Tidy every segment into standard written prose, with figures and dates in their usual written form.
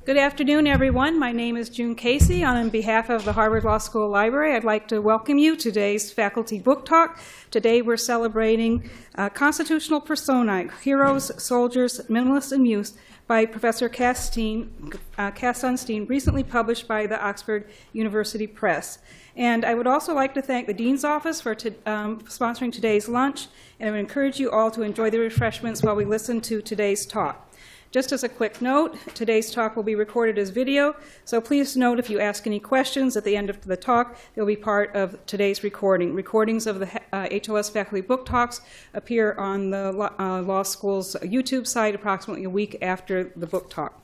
Good afternoon, everyone. My name is June Casey. On behalf of the Harvard Law School Library, I'd like to welcome you to today's faculty book talk. Today we're celebrating Constitutional Personae, Heroes, Soldiers, Minimalists, and Muse by Professor Cass Sunstein, recently published by the Oxford University Press. And I would also like to thank the Dean's Office for sponsoring today's lunch, and I would encourage you all to enjoy the refreshments while we listen to today's talk. Just as a quick note, today's talk will be recorded as video, so please note if you ask any questions at the end of the talk, they'll be part of today's recording. Recordings of the HLS faculty book talks appear on the law school's YouTube site approximately a week after the book talk.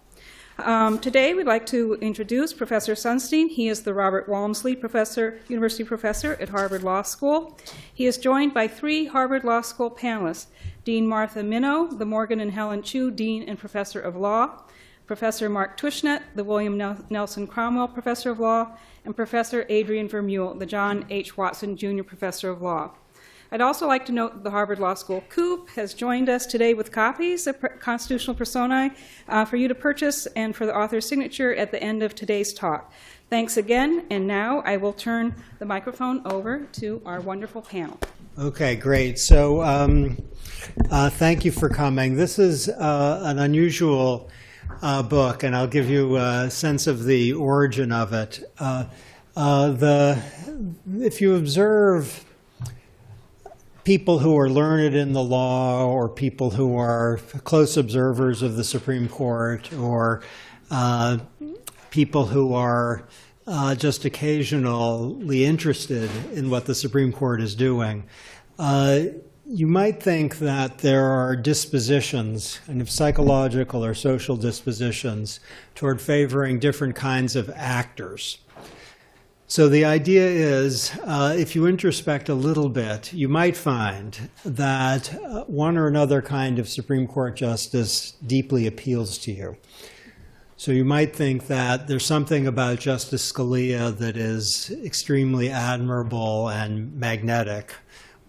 Today, we'd like to introduce Professor Sunstein. He is the Robert Walmsley University Professor at Harvard Law School. He is joined by three Harvard Law School panelists: Dean Martha Minow, the Morgan and Helen Chu Dean and Professor of Law, Professor Mark Tushnet, the William Nelson Cromwell Professor of Law, and Professor Adrian Vermeule, the John H. Watson Jr. Professor of Law. I'd also like to note that the Harvard Law School Coop has joined us today with copies of Constitutional Personae for you to purchase and for the author's signature at the end of today's talk. Thanks again, and now I will turn the microphone over to our wonderful panel. Okay, great. So thank you for coming. This is an unusual book, and I'll give you a sense of the origin of it. If you observe people who are learned in the law, or people who are close observers of the Supreme Court, or people who are just occasionally interested in what the Supreme Court is doing, you might think that there are dispositions, kind of psychological or social dispositions, toward favoring different kinds of actors. So the idea is, if you introspect a little bit, you might find that one or another kind of Supreme Court justice deeply appeals to you. So you might think that there's something about Justice Scalia that is extremely admirable and magnetic,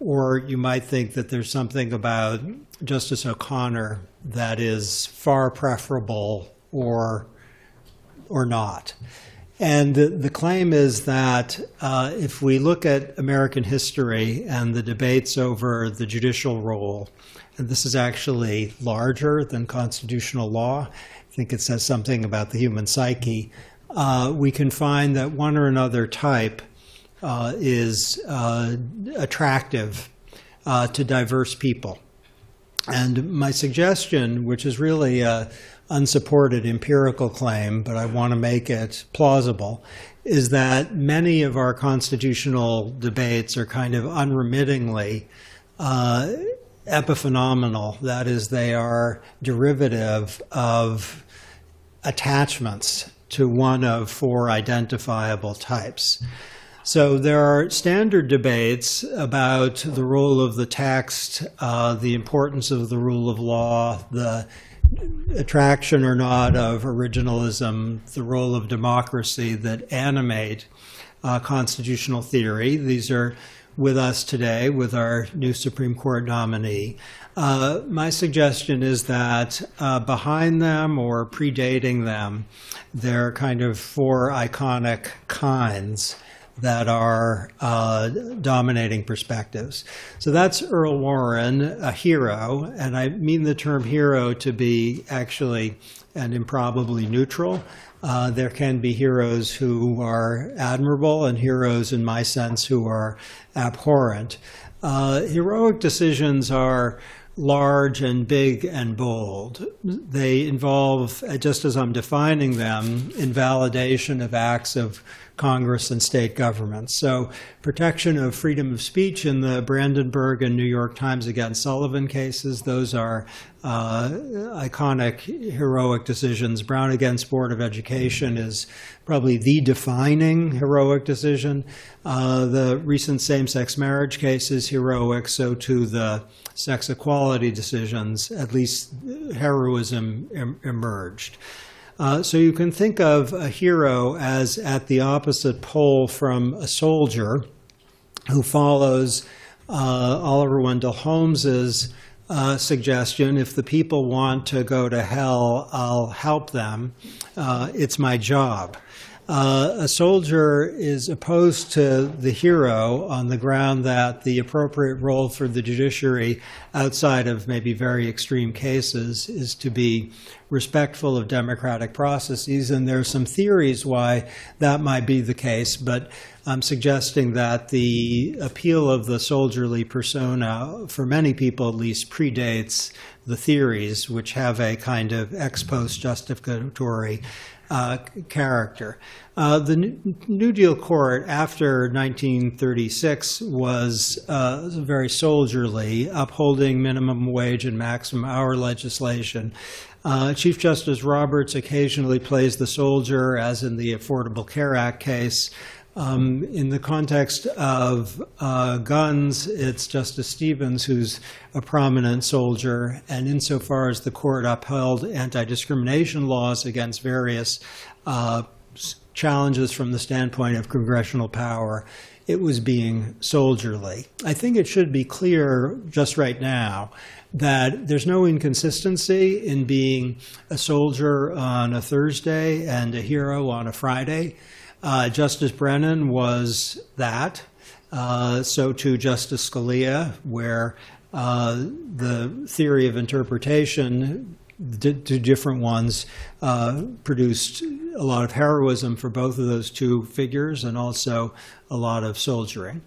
or you might think that there's something about Justice O'Connor that is far preferable or not. And the claim is that if we look at American history and the debates over the judicial role, and this is actually larger than constitutional law, I think it says something about the human psyche, we can find that one or another type is attractive to diverse people. And my suggestion, which is really a unsupported empirical claim, but I want to make it plausible, is that many of our constitutional debates are kind of unremittingly epiphenomenal. That is, they are derivative of attachments to one of four identifiable types. So there are standard debates about the role of the text, the importance of the rule of law, the attraction or not of originalism, the role of democracy that animate constitutional theory. These are with us today with our new Supreme Court nominee. My suggestion is that behind them or predating them, there are kind of four iconic kinds that are dominating perspectives. So that's Earl Warren, a hero, and I mean the term hero to be actually and improbably neutral. There can be heroes who are admirable and heroes, in my sense, who are abhorrent. Heroic decisions are large and big and bold. They involve, just as I'm defining them, invalidation of acts of Congress and state governments. So protection of freedom of speech in the Brandenburg and New York Times against Sullivan cases, those are iconic, heroic decisions. Brown against Board of Education is probably the defining heroic decision. The recent same-sex marriage case is heroic, so too the sex equality decisions, at least heroism emerged. So you can think of a hero as at the opposite pole from a soldier who follows Oliver Wendell Holmes's suggestion, if the people want to go to hell, I'll help them. It's my job. A soldier is opposed to the hero on the ground that the appropriate role for the judiciary, outside of maybe very extreme cases, is to be respectful of democratic processes. And there are some theories why that might be the case, but I'm suggesting that the appeal of the soldierly persona, for many people at least, predates the theories, which have a kind of ex post justificatory character. The New Deal court after 1936 was very soldierly, upholding minimum wage and maximum hour legislation. Chief Justice Roberts occasionally plays the soldier, as in the Affordable Care Act case. In the context of guns, it's Justice Stevens who's a prominent soldier, and insofar as the court upheld anti-discrimination laws against various challenges from the standpoint of congressional power, it was being soldierly. I think it should be clear just right now that there's no inconsistency in being a soldier on a Thursday and a hero on a Friday. Justice Brennan was that. So too Justice Scalia, where the theory of interpretation, two different ones, produced a lot of heroism for both of those two figures and also a lot of soldiering.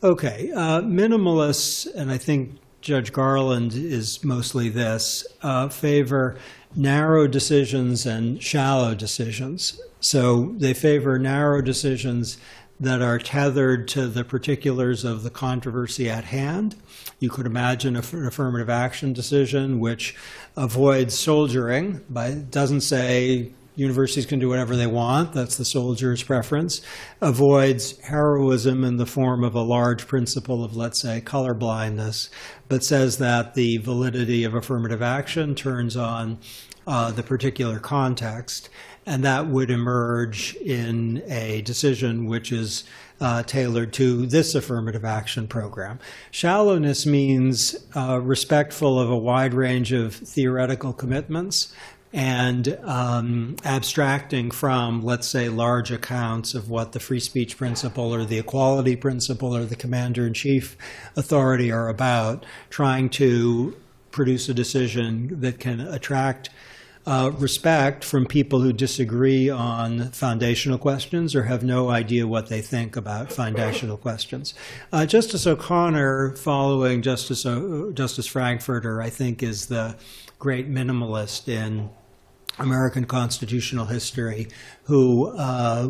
Okay, minimalists, and I think Judge Garland is mostly this, favor narrow decisions and shallow decisions. So they favor narrow decisions that are tethered to the particulars of the controversy at hand. You could imagine an affirmative action decision which avoids soldiering, doesn't say universities can do whatever they want, that's the soldier's preference, avoids heroism in the form of a large principle of, let's say, colorblindness, but says that the validity of affirmative action turns on the particular context, and that would emerge in a decision which is tailored to this affirmative action program. Shallowness means respectful of a wide range of theoretical commitments and abstracting from, let's say, large accounts of what the free speech principle or the equality principle or the commander-in-chief authority are about, trying to produce a decision that can attract respect from people who disagree on foundational questions or have no idea what they think about foundational questions. Justice O'Connor, following Justice Frankfurter, I think is the great minimalist in American constitutional history who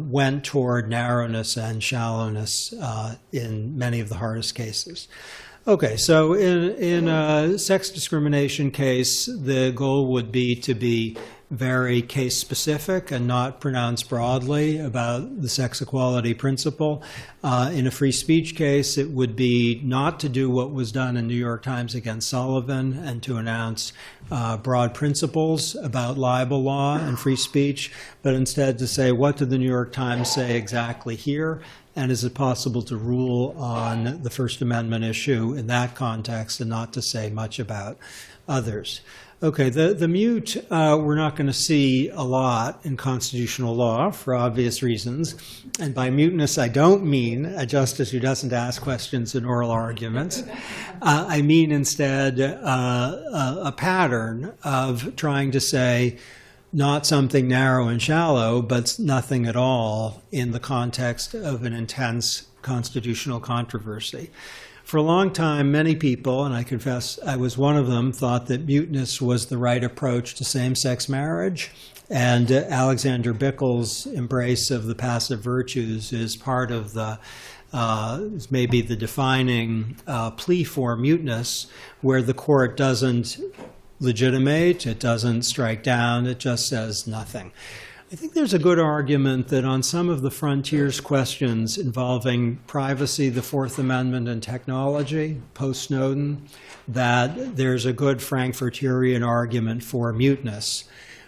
went toward narrowness and shallowness in many of the hardest cases. Okay, so in a sex discrimination case, the goal would be to be very case-specific and not pronounce broadly about the sex equality principle. In a free speech case, it would be not to do what was done in New York Times against Sullivan and to announce broad principles about libel law and free speech, but instead to say, what did the New York Times say exactly here? And is it possible to rule on the First Amendment issue in that context and not to say much about others? Okay, the mute we're not going to see a lot in constitutional law for obvious reasons. And by muteness, I don't mean a justice who doesn't ask questions in oral arguments. I mean instead a pattern of trying to say not something narrow and shallow, but nothing at all in the context of an intense constitutional controversy. For a long time, many people, and I confess I was one of them, thought that muteness was the right approach to same-sex marriage. And Alexander Bickle's embrace of the passive virtues is part of the, maybe the defining plea for muteness, where the court doesn't legitimate, it doesn't strike down, it just says nothing. I think there's a good argument that on some of the frontiers questions involving privacy, the Fourth Amendment, and technology, post-Snowden, that there's a good Frankfurterian argument for muteness,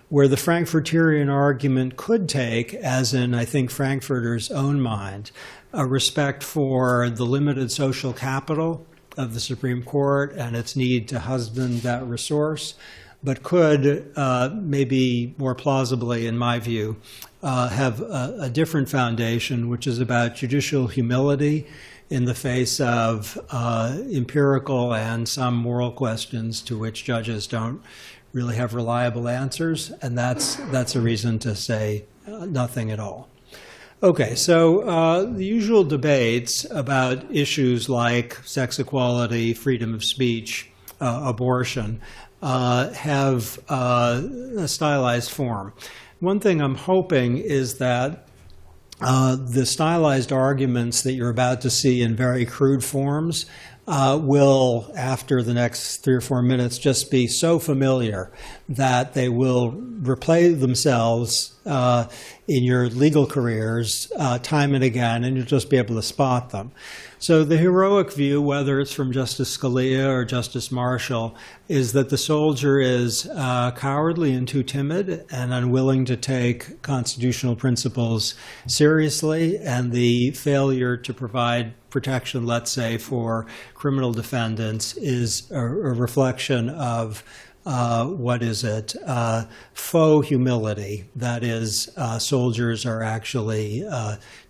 where the Frankfurterian argument could take, as in, I think, Frankfurter's own mind, a respect for the limited social capital of the Supreme Court and its need to husband that resource, but could, maybe more plausibly in my view, have a different foundation, which is about judicial humility in the face of empirical and some moral questions to which judges don't really have reliable answers, and that's a reason to say nothing at all. Okay, so the usual debates about issues like sex equality, freedom of speech, abortion, have a stylized form. One thing I'm hoping is that the stylized arguments that you're about to see in very crude forms will, after the next 3 or 4 minutes, just be so familiar that they will replay themselves in your legal careers time and again, and you'll just be able to spot them. So the heroic view, whether it's from Justice Scalia or Justice Marshall, is that the soldier is cowardly and too timid and unwilling to take constitutional principles seriously, and the failure to provide protection, let's say, for criminal defendants is a reflection of faux humility. That is, soldiers are actually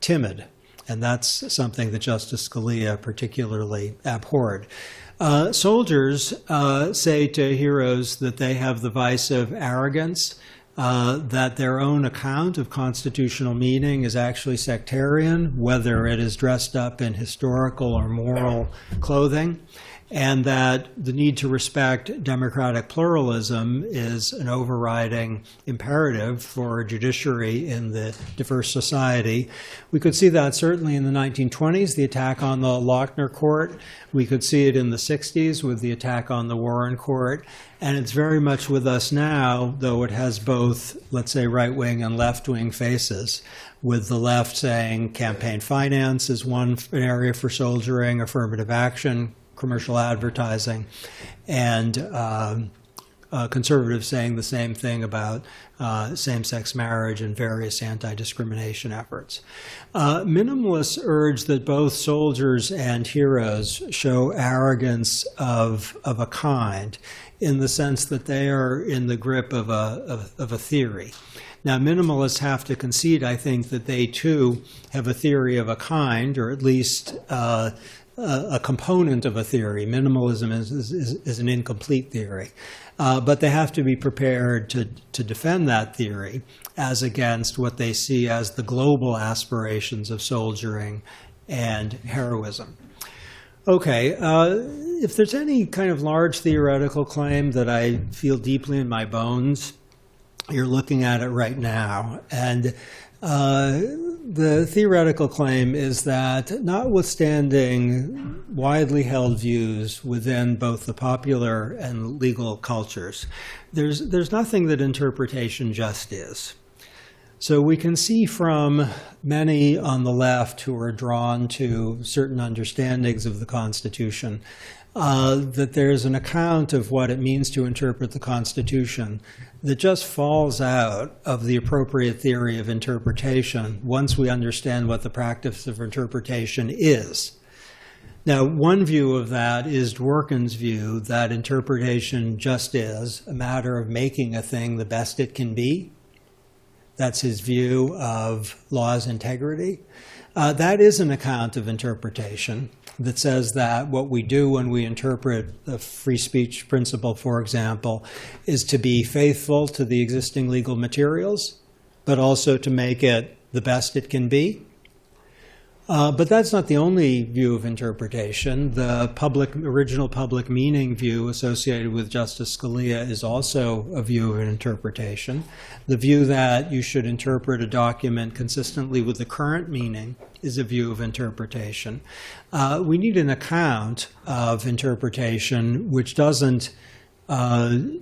timid. And that's something that Justice Scalia particularly abhorred. Soldiers say to heroes that they have the vice of arrogance, that their own account of constitutional meaning is actually sectarian, whether it is dressed up in historical or moral clothing, and that the need to respect democratic pluralism is an overriding imperative for a judiciary in the diverse society. We could see that certainly in the 1920s, the attack on the Lochner Court. We could see it in the 60s with the attack on the Warren Court. And it's very much with us now, though it has both, let's say, right-wing and left-wing faces, with the left saying campaign finance is one area for soldiering, affirmative action, commercial advertising, and conservatives saying the same thing about same-sex marriage and various anti-discrimination efforts. Minimalists urge that both soldiers and heroes show arrogance of a kind, in the sense that they are in the grip of a theory. Now, minimalists have to concede, I think, that they too have a theory of a kind, or at least a component of a theory. Minimalism is an incomplete theory. But they have to be prepared to defend that theory as against what they see as the global aspirations of soldiering and heroism. Okay, if there's any kind of large theoretical claim that I feel deeply in my bones, you're looking at it right now. And the theoretical claim is that, notwithstanding widely held views within both the popular and legal cultures, there's nothing that interpretation just is. So we can see from many on the left who are drawn to certain understandings of the Constitution that there's an account of what it means to interpret the Constitution that just falls out of the appropriate theory of interpretation once we understand what the practice of interpretation is. Now, one view of that is Dworkin's view that interpretation just is a matter of making a thing the best it can be. That's his view of law's integrity. That is an account of interpretation that says that what we do when we interpret the free speech principle, for example, is to be faithful to the existing legal materials, but also to make it the best it can be. But that's not the only view of interpretation. The original public meaning view associated with Justice Scalia is also a view of an interpretation. The view that you should interpret a document consistently with the current meaning is a view of interpretation. We need an account of interpretation which doesn't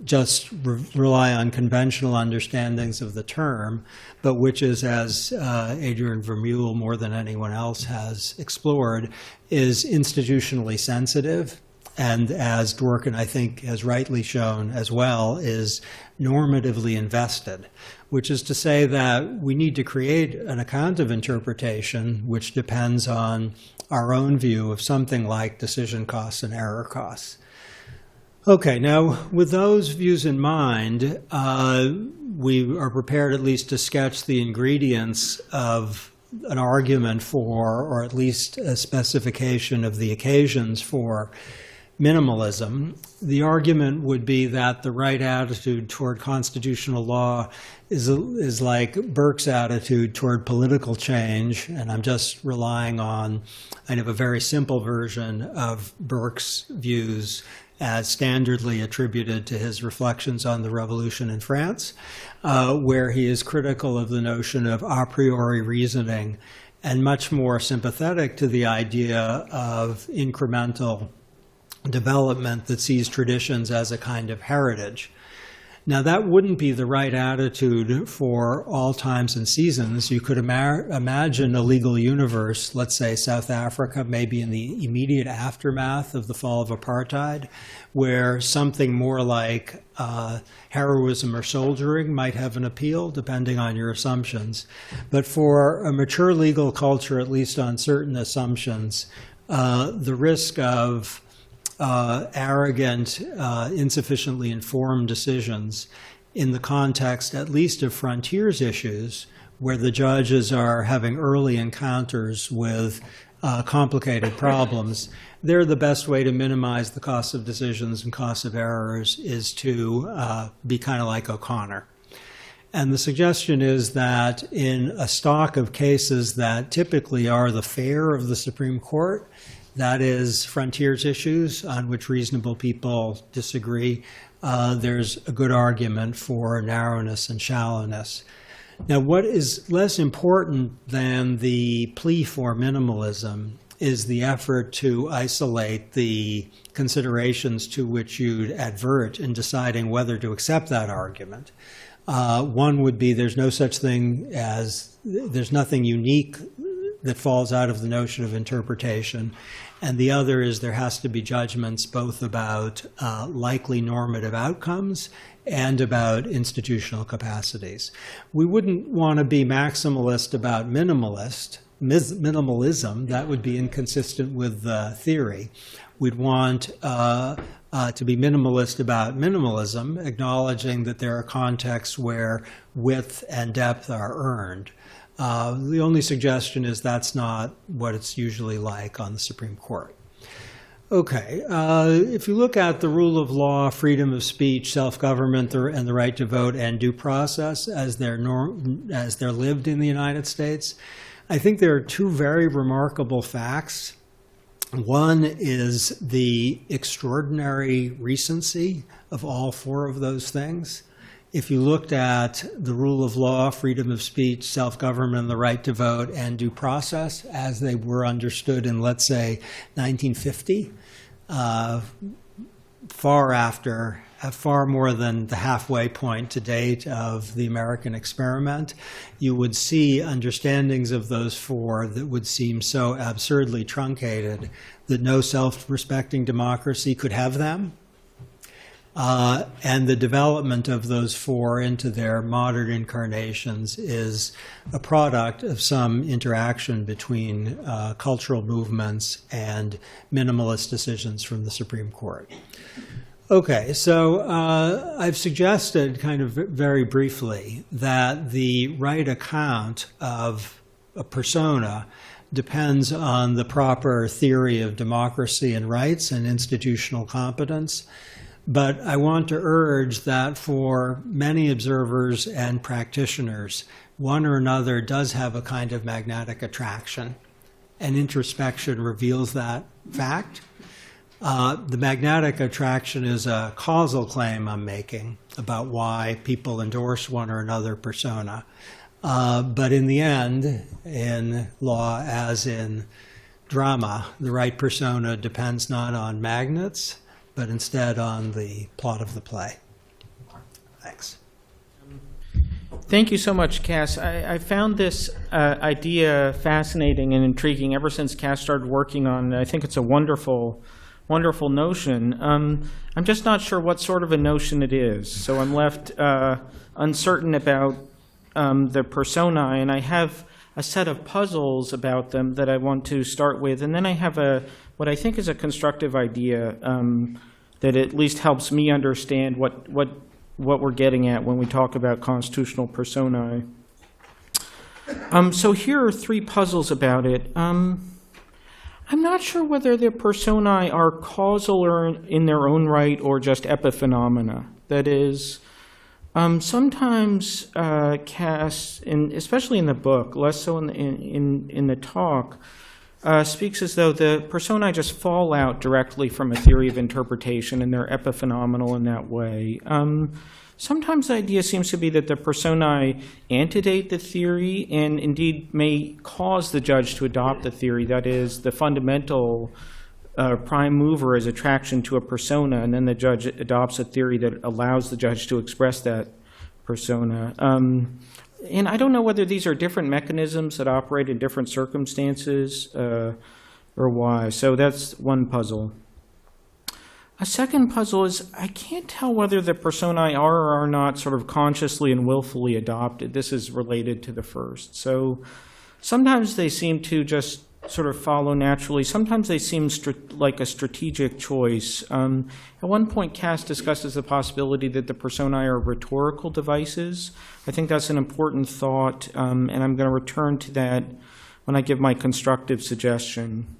just rely on conventional understandings of the term, but which is, as Adrian Vermeule more than anyone else has explored, is institutionally sensitive and as Dworkin, I think, has rightly shown as well, is normatively invested, which is to say that we need to create an account of interpretation which depends on our own view of something like decision costs and error costs. Okay, now with those views in mind, we are prepared at least to sketch the ingredients of an argument for, or at least a specification of the occasions for, minimalism. The argument would be that the right attitude toward constitutional law is like Burke's attitude toward political change, and I'm just relying on kind of a very simple version of Burke's views as standardly attributed to his reflections on the Revolution in France, where he is critical of the notion of a priori reasoning and much more sympathetic to the idea of incremental development that sees traditions as a kind of heritage. Now, that wouldn't be the right attitude for all times and seasons. You could imagine a legal universe, let's say South Africa, maybe in the immediate aftermath of the fall of apartheid, where something more like heroism or soldiering might have an appeal, depending on your assumptions. But for a mature legal culture, at least on certain assumptions, the risk of arrogant, insufficiently informed decisions in the context at least of frontiers issues, where the judges are having early encounters with complicated problems, they're the best way to minimize the cost of decisions and cost of errors is to be kind of like O'Connor. And the suggestion is that in a stock of cases that typically are the fare of the Supreme Court, that is frontiers issues on which reasonable people disagree, there's a good argument for narrowness and shallowness. Now, what is less important than the plea for minimalism is the effort to isolate the considerations to which you'd advert in deciding whether to accept that argument. One would be there's no such thing as, there's nothing unique that falls out of the notion of interpretation. And the other is there has to be judgments both about likely normative outcomes and about institutional capacities. We wouldn't want to be maximalist about minimalism. That would be inconsistent with the theory. We'd want to be minimalist about minimalism, acknowledging that there are contexts where width and depth are earned. The only suggestion is that's not what it's usually like on the Supreme Court. Okay, if you look at the rule of law, freedom of speech, self-government, and the right to vote, and due process as they're lived in the United States, I think there are two very remarkable facts. One is the extraordinary recency of all four of those things. If you looked at the rule of law, freedom of speech, self-government, the right to vote, and due process as they were understood in, let's say, 1950, far more than the halfway point to date of the American experiment, you would see understandings of those four that would seem so absurdly truncated that no self-respecting democracy could have them. And the development of those four into their modern incarnations is a product of some interaction between cultural movements and minimalist decisions from the Supreme Court. Okay, so I've suggested kind of very briefly that the right account of a persona depends on the proper theory of democracy and rights and institutional competence. But I want to urge that for many observers and practitioners, one or another does have a kind of magnetic attraction, and introspection reveals that fact. The magnetic attraction is a causal claim I'm making about why people endorse one or another persona. But in the end, in law as in drama, the right persona depends not on magnets, but instead on the plot of the play. Thanks. Thank you so much, Cass. I found this idea fascinating and intriguing ever since Cass started working on it. I think it's a wonderful wonderful notion. I'm just not sure what sort of a notion it is, so I'm left uncertain about the personae, and I have a set of puzzles about them that I want to start with, and then I have what I think is a constructive idea that at least helps me understand what we're getting at when we talk about constitutional personae. So here are three puzzles about it. I'm not sure whether the personae are causal or in their own right or just epiphenomena. That is, sometimes Cass, especially in the book, less so in the talk, speaks as though the personae just fall out directly from a theory of interpretation and they're epiphenomenal in that way. Sometimes the idea seems to be that the personae antedate the theory and indeed may cause the judge to adopt the theory. That is, the fundamental prime mover is attraction to a persona, and then the judge adopts a theory that allows the judge to express that persona. And I don't know whether these are different mechanisms that operate in different circumstances or why. So that's one puzzle. A second puzzle is I can't tell whether the personae are or are not sort of consciously and willfully adopted. This is related to the first. So sometimes they seem to just sort of follow naturally. Sometimes they seem like a strategic choice. At one point, Cass discusses the possibility that the personae are rhetorical devices. I think that's an important thought, and I'm going to return to that when I give my constructive suggestion.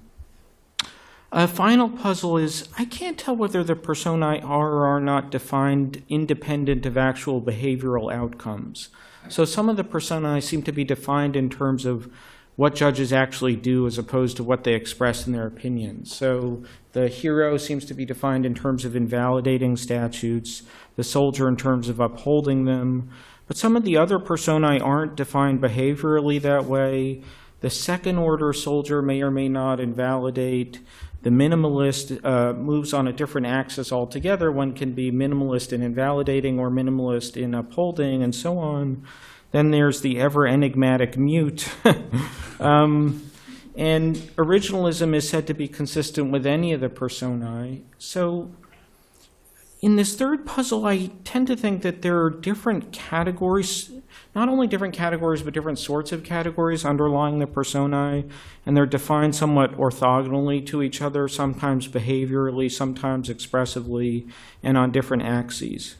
A final puzzle is I can't tell whether the personae are or are not defined independent of actual behavioral outcomes. So some of the personae seem to be defined in terms of what judges actually do as opposed to what they express in their opinions. So the hero seems to be defined in terms of invalidating statutes, the soldier in terms of upholding them. But some of the other personae aren't defined behaviorally that way. The second-order soldier may or may not invalidate. The minimalist moves on a different axis altogether. One can be minimalist in invalidating or minimalist in upholding, and so on. Then there's the ever-enigmatic mute. And originalism is said to be consistent with any of the personae. So in this third puzzle, I tend to think that there are different categories, not only different categories, but different sorts of categories underlying the personae, and they're defined somewhat orthogonally to each other, sometimes behaviorally, sometimes expressively, and on different axes.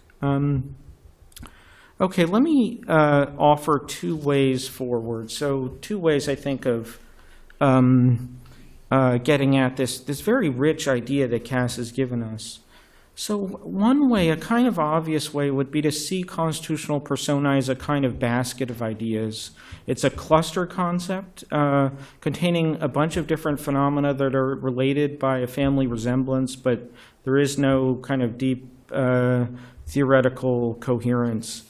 Okay, let me offer two ways forward. So two ways I think of getting at this very rich idea that Cass has given us. So one way, a kind of obvious way, would be to see constitutional personae as a kind of basket of ideas. It's a cluster concept containing a bunch of different phenomena that are related by a family resemblance, but there is no kind of deep theoretical coherence.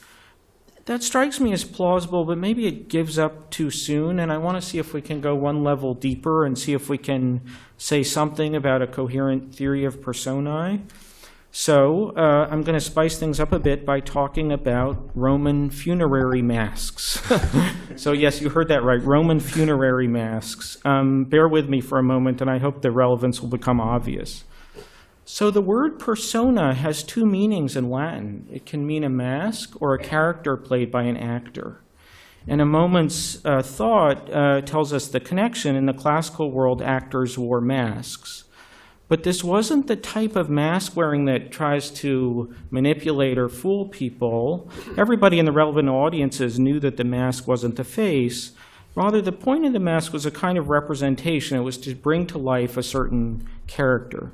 That strikes me as plausible, but maybe it gives up too soon, and I want to see if we can go one level deeper and see if we can say something about a coherent theory of personae. So I'm going to spice things up a bit by talking about Roman funerary masks. So yes, you heard that right, Roman funerary masks. Bear with me for a moment, and I hope the relevance will become obvious. So the word persona has two meanings in Latin. It can mean a mask or a character played by an actor. And a moment's thought tells us the connection. In the classical world, actors wore masks. But this wasn't the type of mask wearing that tries to manipulate or fool people. Everybody in the relevant audiences knew that the mask wasn't the face. Rather, the point of the mask was a kind of representation. It was to bring to life a certain character.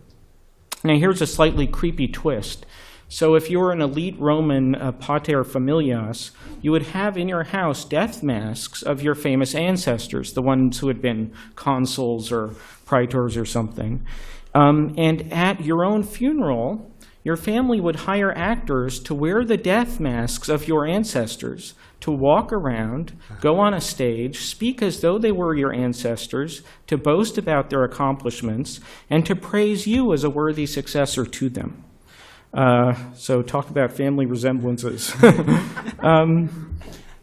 Now, here's a slightly creepy twist. So if you were an elite Roman pater familias, you would have in your house death masks of your famous ancestors, the ones who had been consuls or praetors or something. And at your own funeral, your family would hire actors to wear the death masks of your ancestors, to walk around, go on a stage, speak as though they were your ancestors, to boast about their accomplishments, and to praise you as a worthy successor to them. So talk about family resemblances. I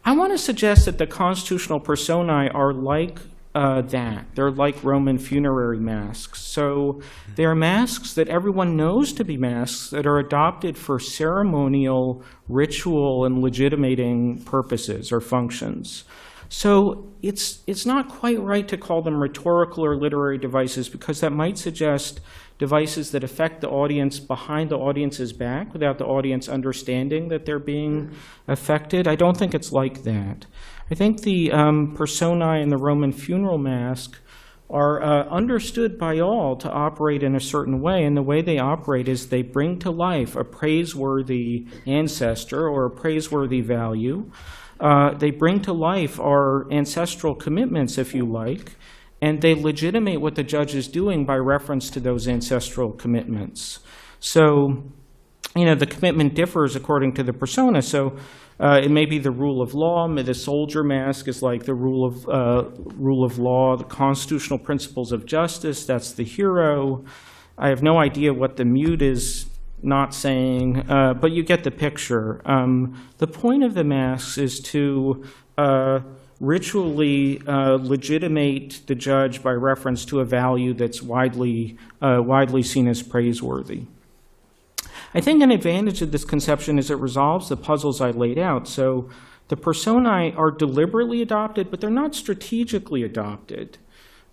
want to suggest that the constitutional personae are like that. They're like Roman funerary masks. So they are masks that everyone knows to be masks that are adopted for ceremonial, ritual, and legitimating purposes or functions. So it's not quite right to call them rhetorical or literary devices, because that might suggest devices that affect the audience behind the audience's back without the audience understanding that they're being affected. I don't think it's like that. I think the personae in the Roman funeral mask are understood by all to operate in a certain way, and the way they operate is they bring to life a praiseworthy ancestor or a praiseworthy value. They bring to life our ancestral commitments, if you like, and they legitimate what the judge is doing by reference to those ancestral commitments. So, the commitment differs according to the persona. So it may be the rule of law. The soldier mask is like the rule of law, the constitutional principles of justice. That's the hero. I have no idea what the mute is not saying, but you get the picture. The point of the masks is to ritually legitimate the judge by reference to a value that's widely seen as praiseworthy. I think an advantage of this conception is it resolves the puzzles I laid out. So the personae are deliberately adopted, but they're not strategically adopted.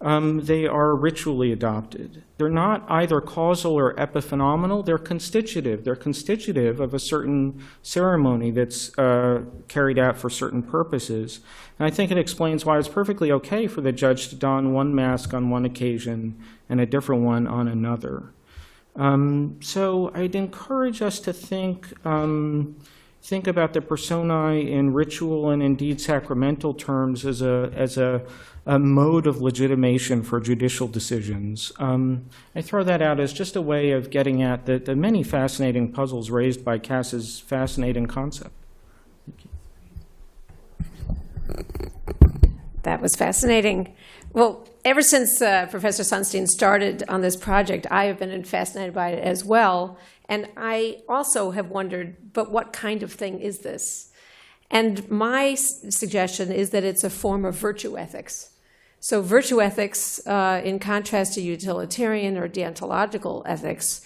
They are ritually adopted. They're not either causal or epiphenomenal. They're constitutive. They're constitutive of a certain ceremony that's carried out for certain purposes. And I think it explains why it's perfectly okay for the judge to don one mask on one occasion and a different one on another. So I'd encourage us to think about the personae in ritual and indeed sacramental terms as a mode of legitimation for judicial decisions. I throw that out as just a way of getting at the many fascinating puzzles raised by Cass's fascinating concept. Thank you. That was fascinating. Well, ever since Professor Sunstein started on this project, I have been fascinated by it as well. And I also have wondered, but what kind of thing is this? And my suggestion is that it's a form of virtue ethics. So virtue ethics, in contrast to utilitarian or deontological ethics,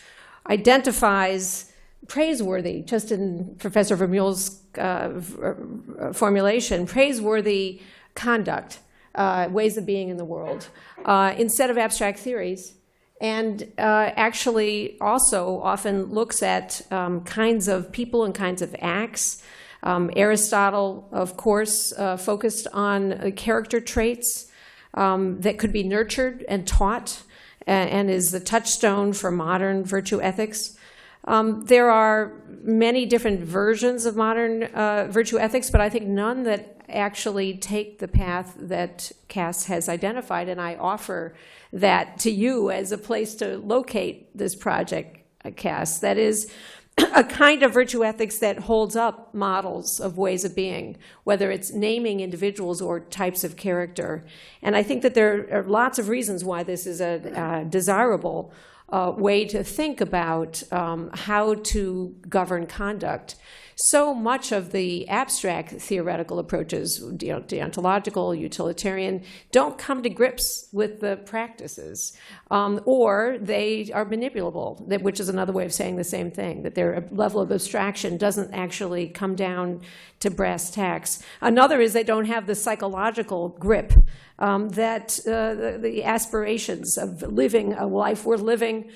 identifies praiseworthy, just in Professor Vermeule's formulation, praiseworthy conduct, ways of being in the world, instead of abstract theories. And actually also often looks at kinds of people and kinds of acts. Aristotle, of course, focused on character traits that could be nurtured and taught, and is the touchstone for modern virtue ethics. There are many different versions of modern virtue ethics, but I think none that actually take the path that Cass has identified, and I offer that to you as a place to locate this project, Cass. That is a kind of virtue ethics that holds up models of ways of being, whether it's naming individuals or types of character. And I think that there are lots of reasons why this is a desirable way to think about how to govern conduct. So much of the abstract theoretical approaches, deontological, utilitarian, don't come to grips with the practices, or they are manipulable, which is another way of saying the same thing, that their level of abstraction doesn't actually come down to brass tacks. Another is they don't have the psychological grip that the aspirations of living a life worth living,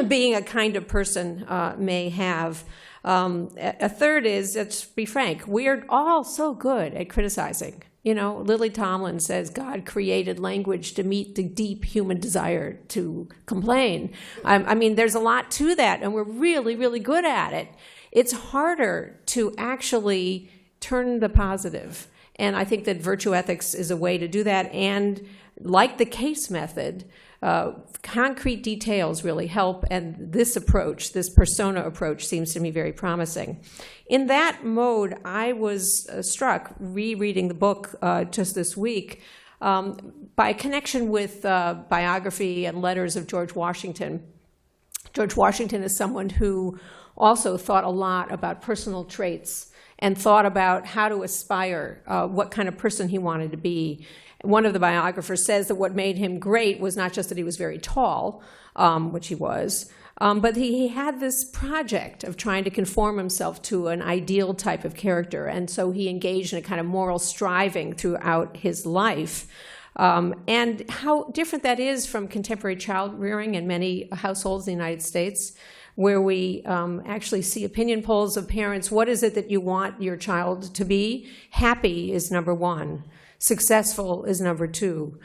being a kind of person may have. A third is, let's be frank, we're all so good at criticizing. Lily Tomlin says God created language to meet the deep human desire to complain. I mean, there's a lot to that, and we're really, really good at it. It's harder to actually turn the positive. And I think that virtue ethics is a way to do that. And like the case method, concrete details really help. And this approach, this persona approach, seems to me very promising. In that mode, I was struck, rereading the book just this week, by a connection with biography and letters of George Washington. George Washington is someone who also thought a lot about personal traits and thought about how to aspire, what kind of person he wanted to be. one of the biographers says that what made him great was not just that he was very tall, which he was, but he had this project of trying to conform himself to an ideal type of character. And so he engaged in a kind of moral striving throughout his life. And how different that is from contemporary child rearing in many households in the United States, where we actually see opinion polls of parents. What is it that you want your child to be? Happy is number one. Successful is number two.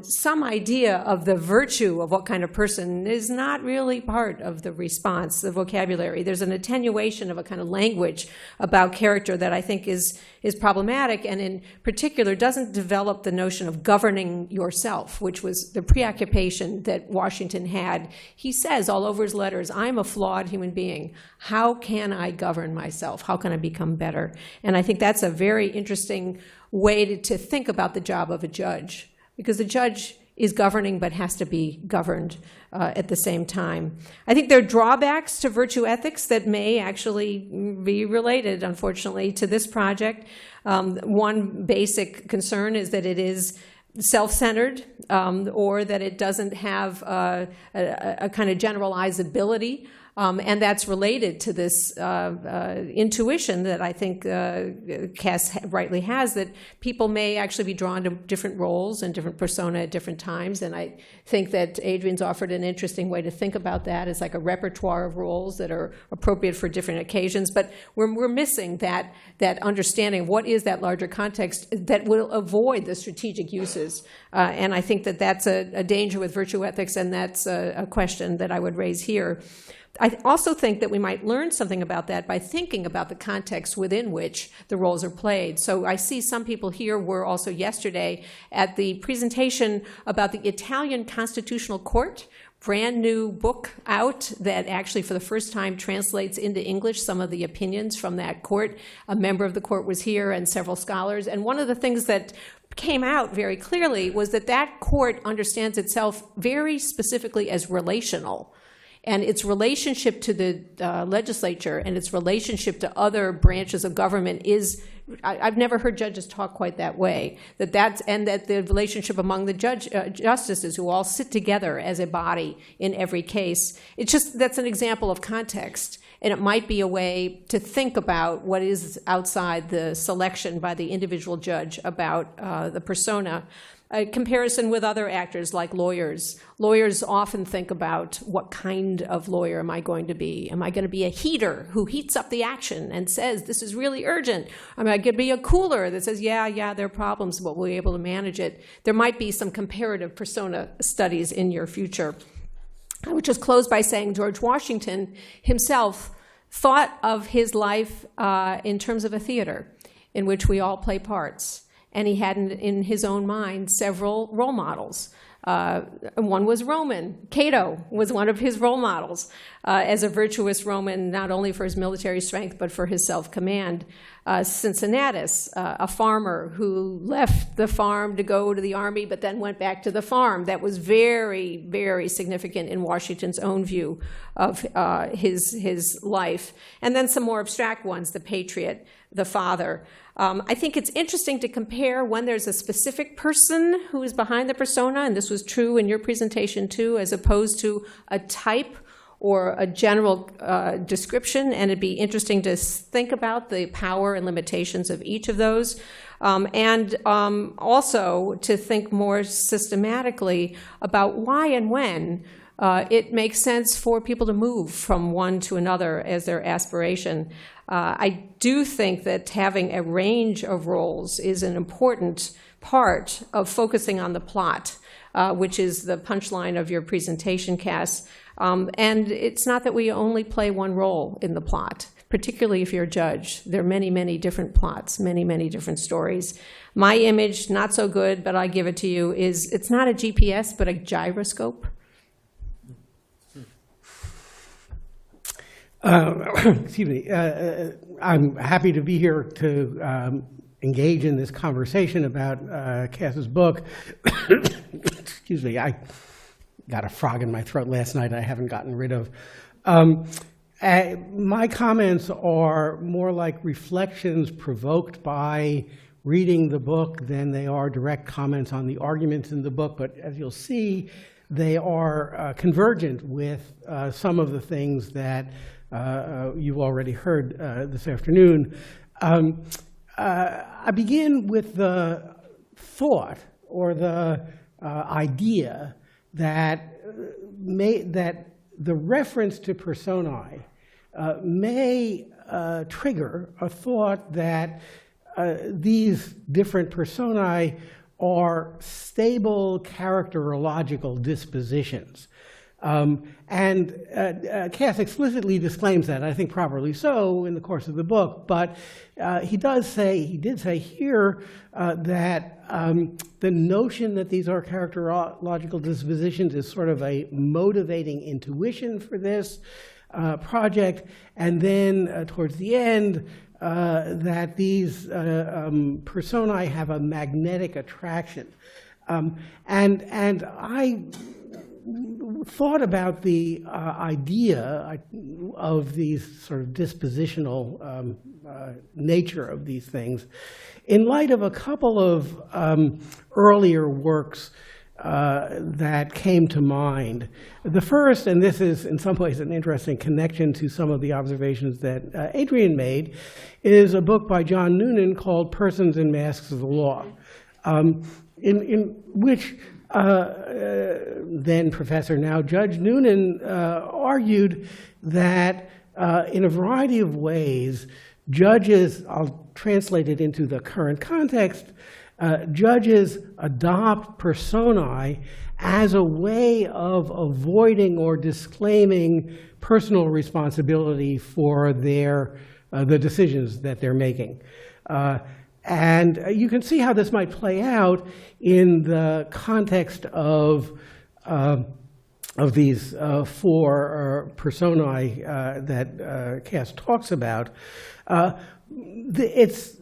Some idea of the virtue of what kind of person is not really part of the response, the vocabulary. There's an attenuation of a kind of language about character that I think is problematic, and in particular doesn't develop the notion of governing yourself, which was the preoccupation that Washington had. He says all over his letters, I'm a flawed human being. How can I govern myself? How can I become better? And I think that's a very interesting way to think about the job of a judge, because the judge is governing but has to be governed at the same time. I think there are drawbacks to virtue ethics that may actually be related, unfortunately, to this project. One basic concern is that it is self-centered, or that it doesn't have a kind of generalizability. And that's related to this intuition that I think Cass rightly has, that people may actually be drawn to different roles and different persona at different times. And I think that Adrian's offered an interesting way to think about that. It's like a repertoire of roles that are appropriate for different occasions. But we're missing that understanding of what is that larger context that will avoid the strategic uses. And I think that that's a danger with virtue ethics, and that's a question that I would raise here. I also think that we might learn something about that by thinking about the context within which the roles are played. So I see some people here were also yesterday at the presentation about the Italian Constitutional Court, brand new book out that actually for the first time translates into English some of the opinions from that court. A member of the court was here and several scholars. And one of the things that came out very clearly was that that court understands itself very specifically as relational. And its relationship to the legislature and its relationship to other branches of government is, I've never heard judges talk quite that way. And that the relationship among the justices who all sit together as a body in every case, that's an example of context. And it might be a way to think about what is outside the selection by the individual judge about the persona. A comparison with other actors like lawyers. Lawyers often think about what kind of lawyer am I going to be? Am I going to be a heater who heats up the action and says, this is really urgent? Am I going to be a cooler that says, yeah, there are problems, but we'll be able to manage it? There might be some comparative persona studies in your future. I would just close by saying George Washington himself thought of his life in terms of a theater in which we all play parts. And he had in his own mind several role models. One was Roman. Cato was one of his role models as a virtuous Roman, not only for his military strength, but for his self-command. Cincinnatus, a farmer who left the farm to go to the army, but then went back to the farm. That was very, very significant in Washington's own view of his life. And then some more abstract ones, the patriot, the father. I think it's interesting to compare when there's a specific person who is behind the persona, and this was true in your presentation too, as opposed to a type or a general description, and it'd be interesting to think about the power and limitations of each of those, and also to think more systematically about why and when it makes sense for people to move from one to another as their aspiration. I do think that having a range of roles is an important part of focusing on the plot, which is the punchline of your presentation, Cass. And it's not that we only play one role in the plot, particularly if you're a judge. There are many, many different plots, many, many different stories. My image, not so good, but I give it to you, is it's not a GPS, but a gyroscope. Excuse me. I'm happy to be here to engage in this conversation about Cass's book. Excuse me. I got a frog in my throat last night I haven't gotten rid of. My comments are more like reflections provoked by reading the book than they are direct comments on the arguments in the book. But as you'll see, they are convergent with some of the things that you've already heard this afternoon. I begin with the thought or the idea that the reference to personae may trigger a thought that these different personae are stable characterological dispositions. And Cass explicitly disclaims that, I think properly so, in the course of the book. But he did say here that the notion that these are characterological dispositions is sort of a motivating intuition for this project. And then towards the end, that these personae have a magnetic attraction. And I thought about the idea of these sort of dispositional nature of these things in light of a couple of earlier works that came to mind. The first, and this is in some ways an interesting connection to some of the observations that Adrian made, is a book by John Noonan called Persons and Masks of the Law, in which then Professor, now Judge Noonan, argued that in a variety of ways, judges, I'll translate it into the current context, judges adopt personae as a way of avoiding or disclaiming personal responsibility for the decisions that they're making. And you can see how this might play out in the context of these four personae that Cass talks about. It's,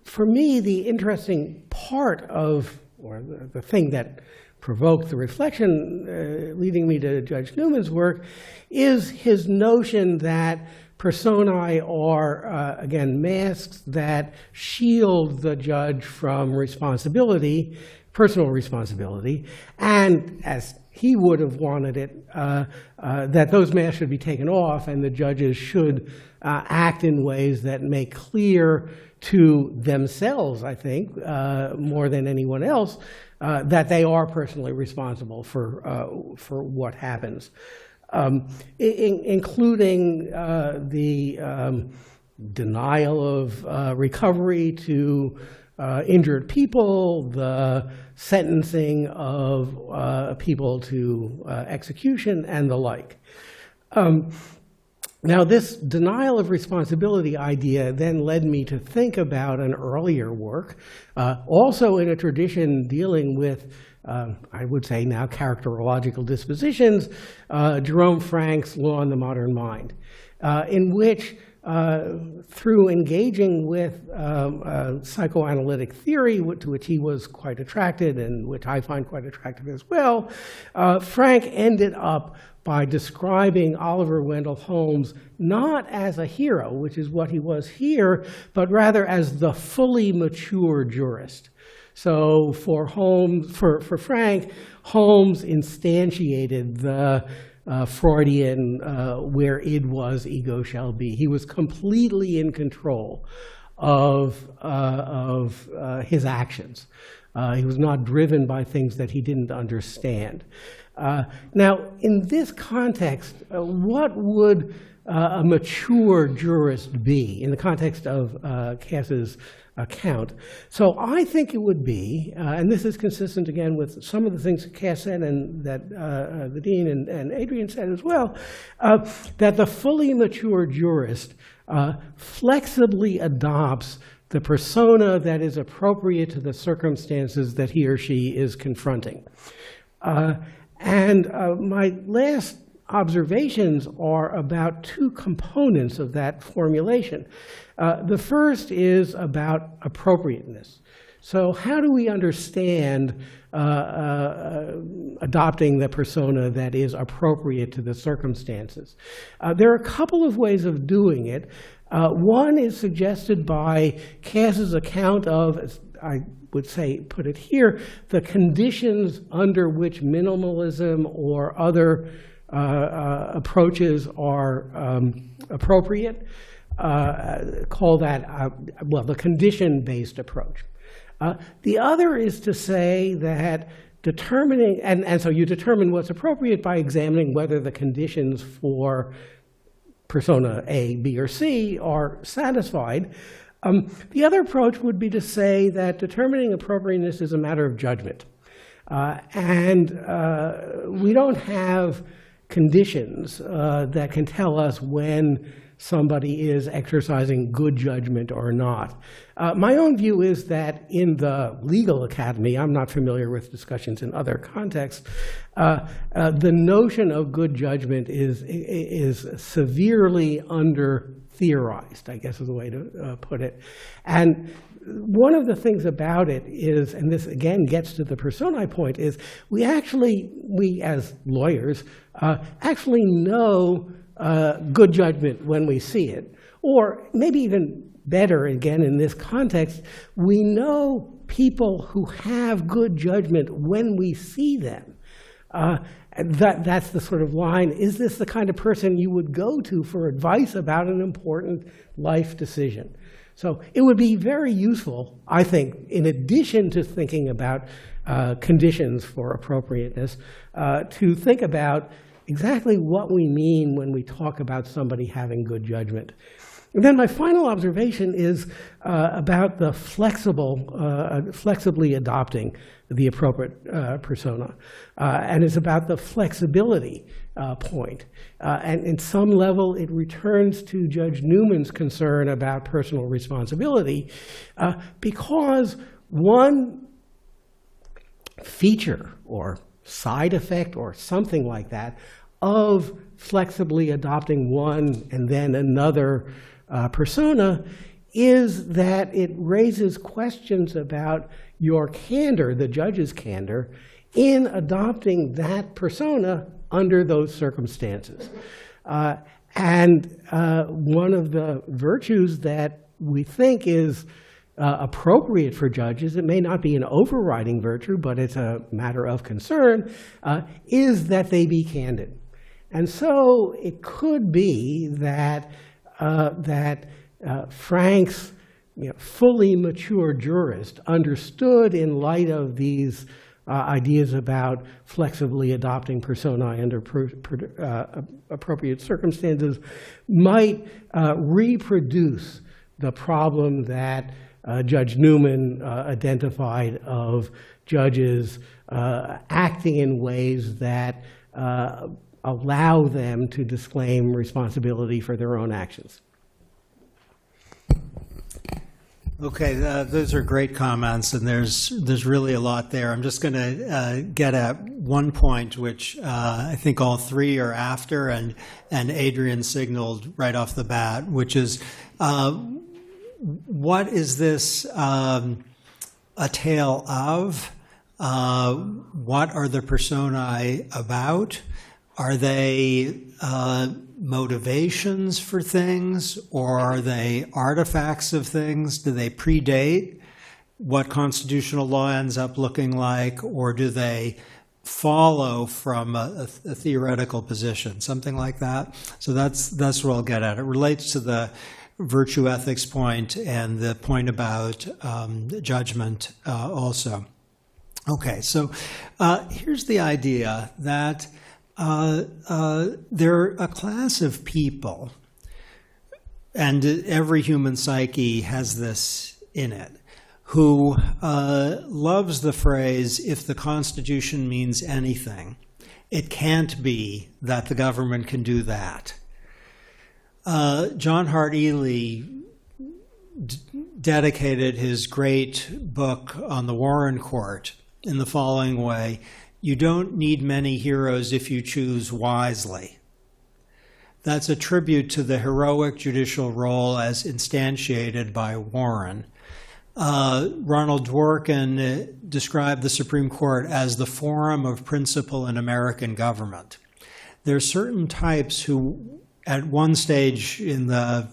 for me, the interesting part of, or the thing that provoked the reflection leading me to Judge Newman's work, is his notion that personae are, again, masks that shield the judge from responsibility, personal responsibility, and as he would have wanted it, that those masks should be taken off and the judges should act in ways that make clear to themselves, I think, more than anyone else, that they are personally responsible for what happens. Including the denial of recovery to injured people, the sentencing of people to execution, and the like. Now, this denial of responsibility idea then led me to think about an earlier work, also in a tradition dealing with I would say now characterological dispositions, Jerome Frank's Law in the Modern Mind, in which, through engaging with psychoanalytic theory, to which he was quite attracted and which I find quite attractive as well, Frank ended up by describing Oliver Wendell Holmes not as a hero, which is what he was here, but rather as the fully mature jurist. So for Frank, Holmes instantiated the Freudian where id was, ego shall be. He was completely in control of his actions. He was not driven by things that he didn't understand. Now, in this context, what would a mature jurist be in the context of Cass's account? So I think it would be, and this is consistent again with some of the things that Cass said and that the Dean and Adrian said as well, that the fully mature jurist flexibly adopts the persona that is appropriate to the circumstances that he or she is confronting. And my last observations are about two components of that formulation. The first is about appropriateness. So how do we understand adopting the persona that is appropriate to the circumstances? There are a couple of ways of doing it. One is suggested by Cass's account of, as I would say, put it here, the conditions under which minimalism or other approaches are appropriate. Call that, well, the condition-based approach. The other is to say that determining, and so you determine what's appropriate by examining whether the conditions for persona A, B, or C are satisfied. The other approach would be to say that determining appropriateness is a matter of judgment. And we don't have conditions that can tell us when somebody is exercising good judgment or not. My own view is that in the legal academy, I'm not familiar with discussions in other contexts, the notion of good judgment is severely under-theorized, I guess is the way to put it. And one of the things about it is, and this again gets to the personae point, is we as lawyers, actually know good judgment when we see it. Or maybe even better, again, in this context, we know people who have good judgment when we see them. That's the sort of line, is this the kind of person you would go to for advice about an important life decision? So it would be very useful, I think, in addition to thinking about conditions for appropriateness, to think about exactly what we mean when we talk about somebody having good judgment. And then my final observation is about the flexibly adopting the appropriate persona, and it's about the flexibility point. And in some level, it returns to Judge Newman's concern about personal responsibility, because one feature or side effect or something like that of flexibly adopting one and then another persona is that it raises questions about your candor, the judge's candor, in adopting that persona under those circumstances. And one of the virtues that we think is appropriate for judges, it may not be an overriding virtue, but it's a matter of concern, is that they be candid. And so it could be that Frank's fully mature jurist understood, in light of these ideas about flexibly adopting personae under appropriate circumstances, might reproduce the problem that Judge Newman identified of judges acting in ways that allow them to disclaim responsibility for their own actions. Okay, those are great comments, and there's really a lot there. I'm just going to get at one point, which I think all three are after, and Adrian signaled right off the bat, which is what is this a tale of? What are the personae about? Are they motivations for things, or are they artifacts of things? Do they predate what constitutional law ends up looking like, or do they follow from a theoretical position, something like that? So that's what I'll get at. It relates to the virtue ethics point and the point about judgment also. Okay, so here's the idea that they're a class of people, and every human psyche has this in it, who loves the phrase, if the Constitution means anything, it can't be that the government can do that. John Hart Ely dedicated his great book on the Warren Court in the following way: you don't need many heroes if you choose wisely. That's a tribute to the heroic judicial role as instantiated by Warren. Ronald Dworkin described the Supreme Court as the forum of principle in American government. There are certain types who, at one stage in the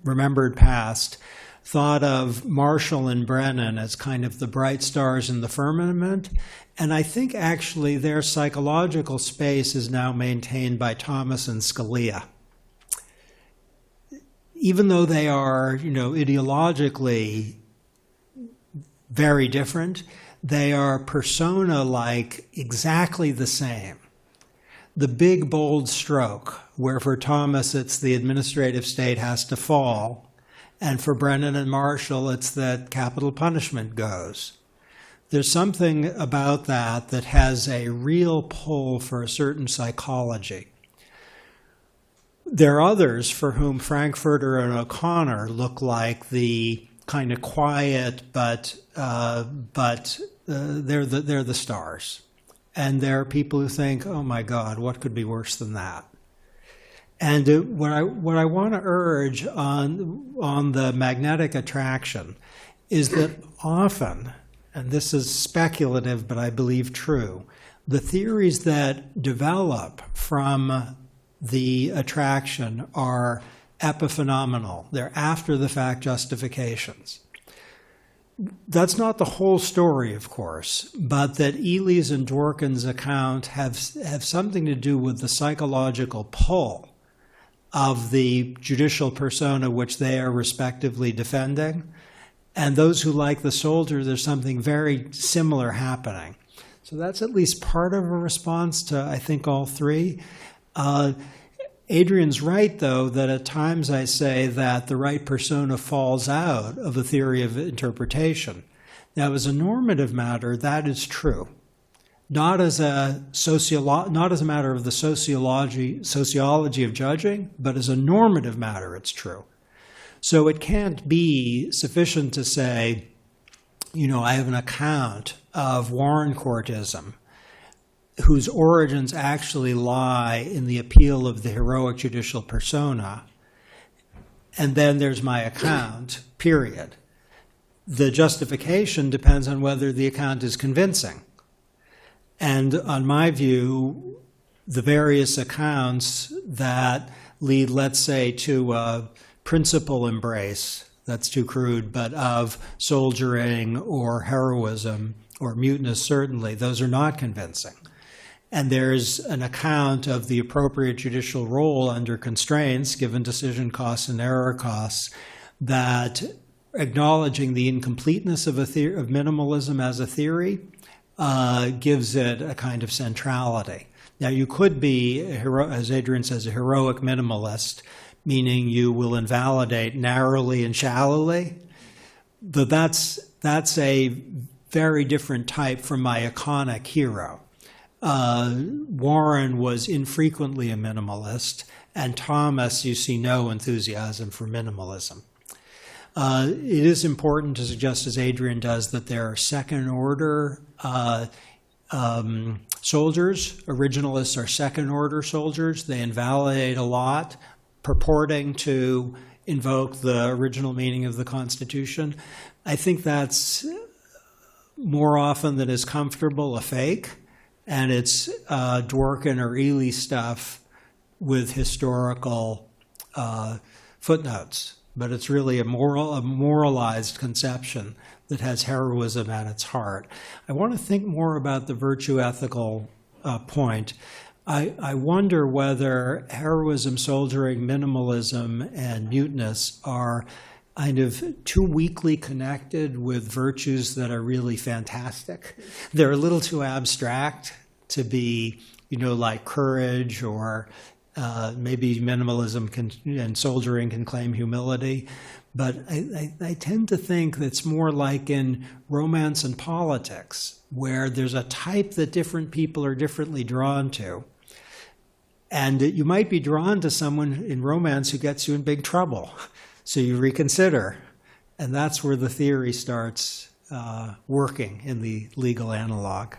remembered past, thought of Marshall and Brennan as kind of the bright stars in the firmament, and I think actually their psychological space is now maintained by Thomas and Scalia. Even though they are, ideologically very different, they are persona-like exactly the same. The big, bold stroke, where for Thomas it's the administrative state has to fall, and for Brennan and Marshall it's that capital punishment goes. There's something about that that has a real pull for a certain psychology. There are others for whom Frankfurter and O'Connor look like the kind of quiet, but they're the stars. And there are people who think, oh my God, what could be worse than that? And what I want to urge on the magnetic attraction is that often, and this is speculative but I believe true, the theories that develop from the attraction are epiphenomenal. They're after-the-fact justifications. That's not the whole story, of course, but that Ely's and Dworkin's account have something to do with the psychological pull of the judicial persona which they are respectively defending. And those who like the soldier, there's something very similar happening. So that's at least part of a response to, I think, all three. Adrian's right, though, that at times I say that the right persona falls out of a theory of interpretation. Now, as a normative matter, that is true. Not as a matter of the sociology of judging, but as a normative matter, it's true. So it can't be sufficient to say, I have an account of Warren Courtism, whose origins actually lie in the appeal of the heroic judicial persona, and then there's my account, period. The justification depends on whether the account is convincing. And on my view, the various accounts that lead, let's say, to a principal embrace, that's too crude, but of soldiering or heroism or mutinous, certainly, those are not convincing. And there's an account of the appropriate judicial role under constraints, given decision costs and error costs, that acknowledging the incompleteness of minimalism as a theory gives it a kind of centrality. Now, you could be, as Adrian says, a heroic minimalist, meaning you will invalidate narrowly and shallowly, but that's a very different type from my iconic hero. Warren was infrequently a minimalist, and Thomas, you see no enthusiasm for minimalism. It is important to suggest, as Adrian does, that there are second-order soldiers. Originalists are second-order soldiers. They invalidate a lot, purporting to invoke the original meaning of the Constitution. I think that's more often than is comfortable a fake. And it's Dworkin or Ely stuff with historical footnotes. But it's really a moralized conception that has heroism at its heart. I want to think more about the virtue ethical point. I wonder whether heroism, soldiering, minimalism, and mutinous are kind of too weakly connected with virtues that are really fantastic. They're a little too abstract to be, like courage, or maybe minimalism and soldiering can claim humility. But I tend to think that's more like in romance and politics, where there's a type that different people are differently drawn to. And you might be drawn to someone in romance who gets you in big trouble. So you reconsider, and that's where the theory starts working in the legal analog.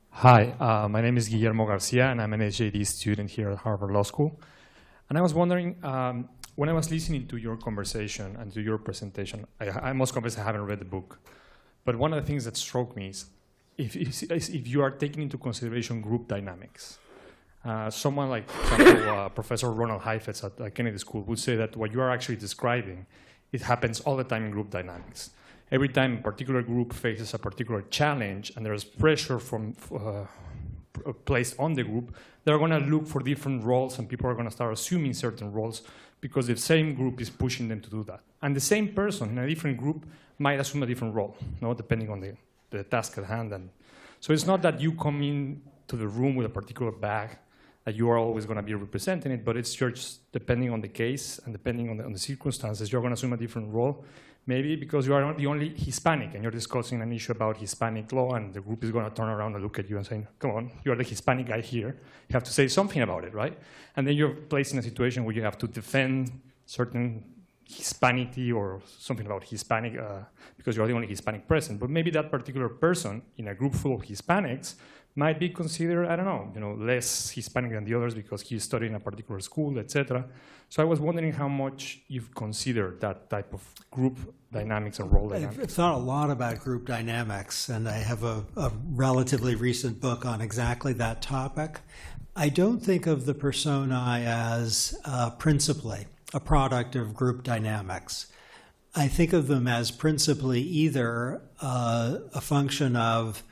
Hi, my name is Guillermo Garcia, and I'm an HJD student here at Harvard Law School. And I was wondering, when I was listening to your conversation and to your presentation, I must confess I haven't read the book. But one of the things that struck me is if you are taking into consideration group dynamics. Someone like, for example, Professor Ronald Heifetz at Kennedy School would say that what you are actually describing, it happens all the time in group dynamics. Every time a particular group faces a particular challenge and there's pressure placed on the group, they're going to look for different roles and people are going to start assuming certain roles because the same group is pushing them to do that. And the same person in a different group might assume a different role, depending on the task at hand. And so it's not that you come in to the room with a particular bag that you are always going to be representing it, but it's just depending on the case and depending on the circumstances, you're going to assume a different role. Maybe because you are not the only Hispanic and you're discussing an issue about Hispanic law and the group is going to turn around and look at you and say, come on, you're the Hispanic guy here. You have to say something about it, right? And then you're placed in a situation where you have to defend certain Hispanity or something about Hispanic because you're the only Hispanic present. But maybe that particular person in a group full of Hispanics might be considered, I don't know, less Hispanic than the others because he's studying a particular school, etc. So I was wondering how much you've considered that type of group dynamics and role dynamics. I've thought a lot about group dynamics, and I have a relatively recent book on exactly that topic. I don't think of the personae as principally a product of group dynamics. I think of them as principally either a function of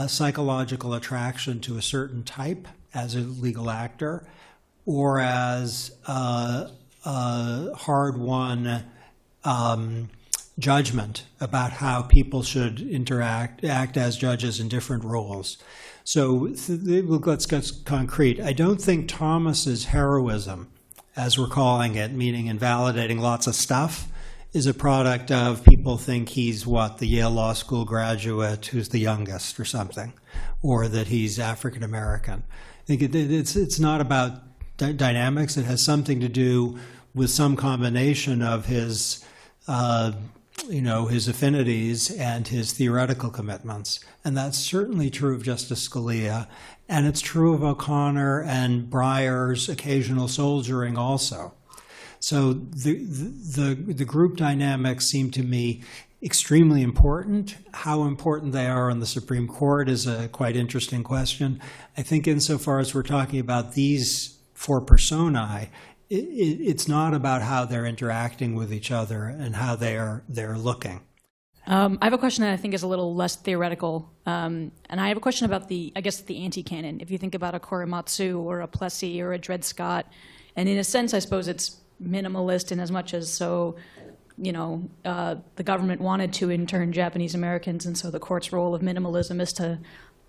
psychological attraction to a certain type as a legal actor, or as hard-won judgment about how people should act as judges in different roles. So let's get concrete. I don't think Thomas's heroism, as we're calling it, meaning invalidating lots of stuff, is a product of people think he's the Yale Law School graduate who's the youngest or something, or that he's African American. I think it's not about dynamics. It has something to do with some combination of his his affinities and his theoretical commitments. And that's certainly true of Justice Scalia, and it's true of O'Connor and Breyer's occasional soldiering also. So the group dynamics seem to me extremely important. How important they are on the Supreme Court is a quite interesting question. I think insofar as we're talking about these four personae, it's not about how they're interacting with each other and how they're looking. I have a question that I think is a little less theoretical, and I have a question about the anti-canon. If you think about a Korematsu or a Plessy or a Dred Scott, and in a sense, I suppose it's minimalist in as much as the government wanted to intern Japanese Americans, and so the court's role of minimalism is to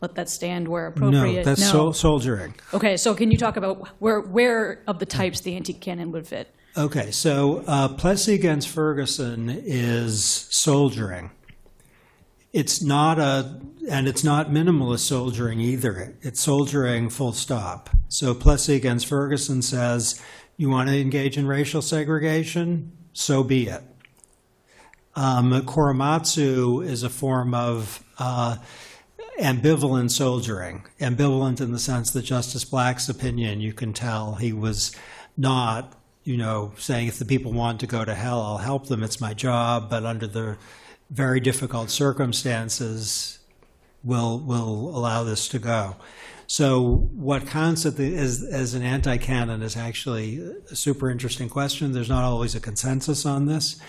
let that stand where appropriate. No, that's soldiering. Okay, so can you talk about where of the types the anti-canon would fit? Okay, so Plessy against Ferguson is soldiering. It's not minimalist soldiering either. It's soldiering full stop. So Plessy against Ferguson says, you want to engage in racial segregation? So be it. Korematsu is a form of ambivalent soldiering. Ambivalent in the sense that Justice Black's opinion, you can tell he was not, saying if the people want to go to hell, I'll help them, it's my job, but under the very difficult circumstances, we'll allow this to go. So what counts as an anti-canon is actually a super interesting question. There's not always a consensus on this.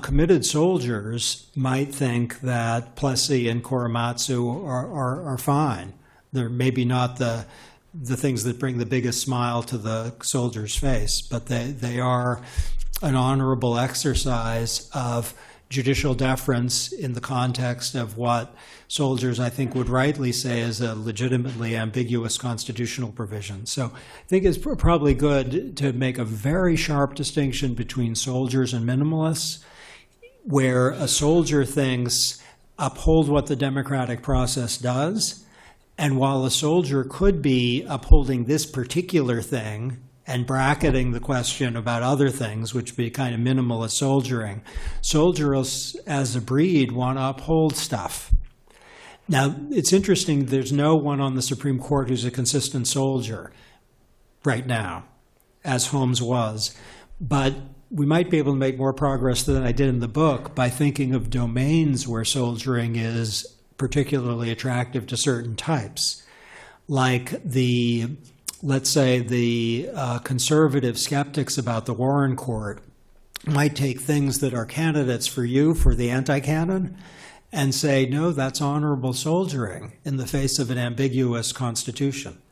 Committed soldiers might think that Plessy and Korematsu are fine. They're maybe not the things that bring the biggest smile to the soldier's face, but they are an honorable exercise of judicial deference in the context of what soldiers, I think, would rightly say is a legitimately ambiguous constitutional provision. So I think it's probably good to make a very sharp distinction between soldiers and minimalists, where a soldier thinks uphold what the democratic process does, and while a soldier could be upholding this particular thing and bracketing the question about other things, which would be kind of minimalist soldiering, soldiers as a breed want to uphold stuff. Now, it's interesting, there's no one on the Supreme Court who's a consistent soldier right now, as Holmes was. But we might be able to make more progress than I did in the book by thinking of domains where soldiering is particularly attractive to certain types, like let's say the conservative skeptics about the Warren Court might take things that are candidates for you for the anti-canon and say, no, that's honorable soldiering in the face of an ambiguous constitution.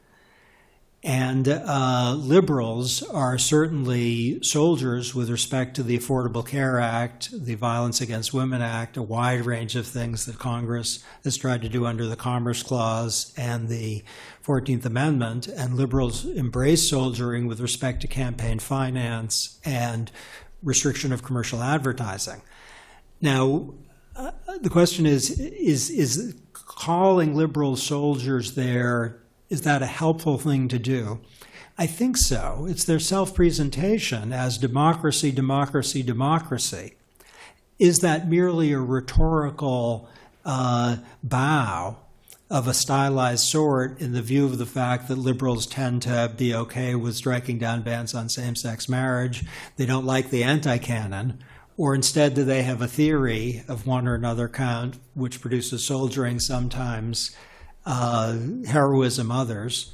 And liberals are certainly soldiers with respect to the Affordable Care Act, the Violence Against Women Act, a wide range of things that Congress has tried to do under the Commerce Clause and the 14th Amendment. And liberals embrace soldiering with respect to campaign finance and restriction of commercial advertising. Now, the question is calling liberals soldiers there, is that a helpful thing to do? I think so. It's their self-presentation as democracy, democracy, democracy. Is that merely a rhetorical bow of a stylized sort in the view of the fact that liberals tend to be okay with striking down bans on same-sex marriage? They don't like the anti-canon. Or instead, do they have a theory of one or another kind which produces soldiering sometimes, heroism others?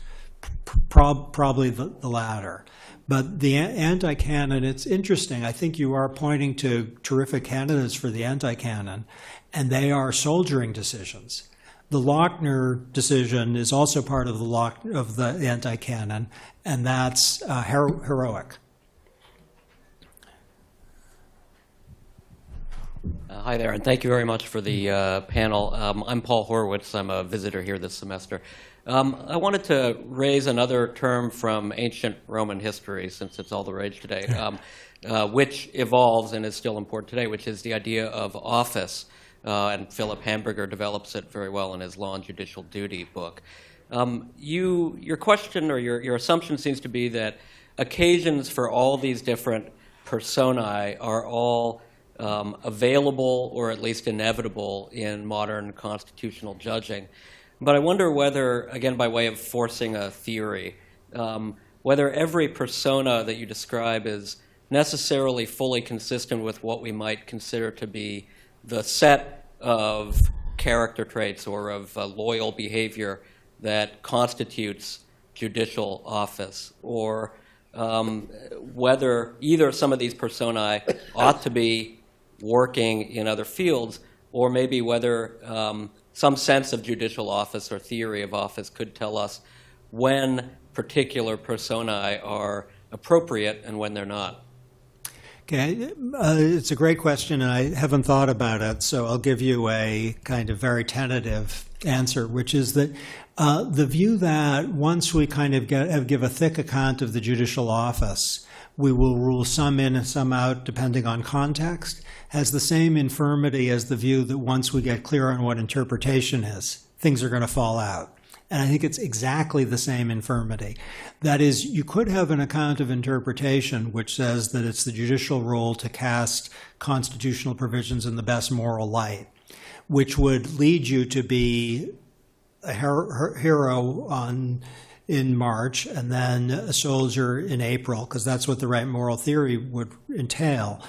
Probably the latter. But the anti-canon, it's interesting. I think you are pointing to terrific candidates for the anti-canon, and they are soldiering decisions. The Lochner decision is also part of the anti-canon, and that's heroic. Hi there, and thank you very much for the panel. I'm Paul Horowitz. I'm a visitor here this semester. I wanted to raise another term from ancient Roman history, since it's all the rage today, which evolves and is still important today, which is the idea of office. And Philip Hamburger develops it very well in his Law and Judicial Duty book. Your question or your assumption seems to be that occasions for all these different personae are all available or at least inevitable in modern constitutional judging. But I wonder whether, again, by way of forcing a theory, whether every persona that you describe is necessarily fully consistent with what we might consider to be the set of character traits or of loyal behavior that constitutes judicial office, or whether either some of these personae ought to be working in other fields, or maybe whether some sense of judicial office or theory of office could tell us when particular personae are appropriate and when they're not. Okay, it's a great question, and I haven't thought about it, so I'll give you a kind of very tentative answer, which is that the view that once we kind of give a thick account of the judicial office, we will rule some in and some out depending on context, has the same infirmity as the view that once we get clear on what interpretation is, things are going to fall out. And I think it's exactly the same infirmity. That is, you could have an account of interpretation which says that it's the judicial role to cast constitutional provisions in the best moral light, which would lead you to be a hero in March and then a soldier in April, because that's what the right moral theory would entail.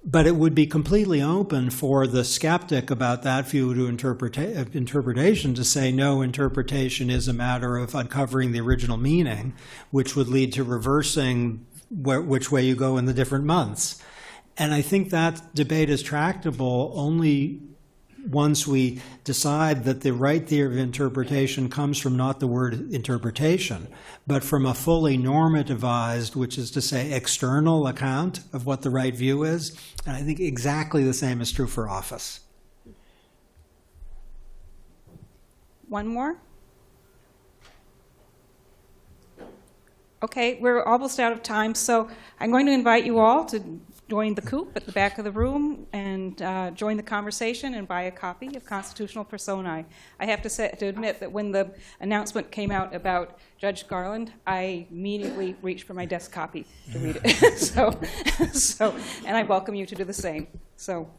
But it would be completely open for the skeptic about that view to interpretation to say no, interpretation is a matter of uncovering the original meaning, which would lead to reversing which way you go in the different months. And I think that debate is tractable only once we decide that the right theory of interpretation comes from not the word interpretation, but from a fully normativized, which is to say external account of what the right view is. And I think exactly the same is true for office. One more? Okay, we're almost out of time, so I'm going to invite you all to join the coop at the back of the room and join the conversation and buy a copy of Constitutional Personae. I have to admit that when the announcement came out about Judge Garland, I immediately reached for my desk copy to read it. And I welcome you to do the same. So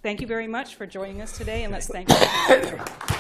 thank you very much for joining us today, and let's thank you.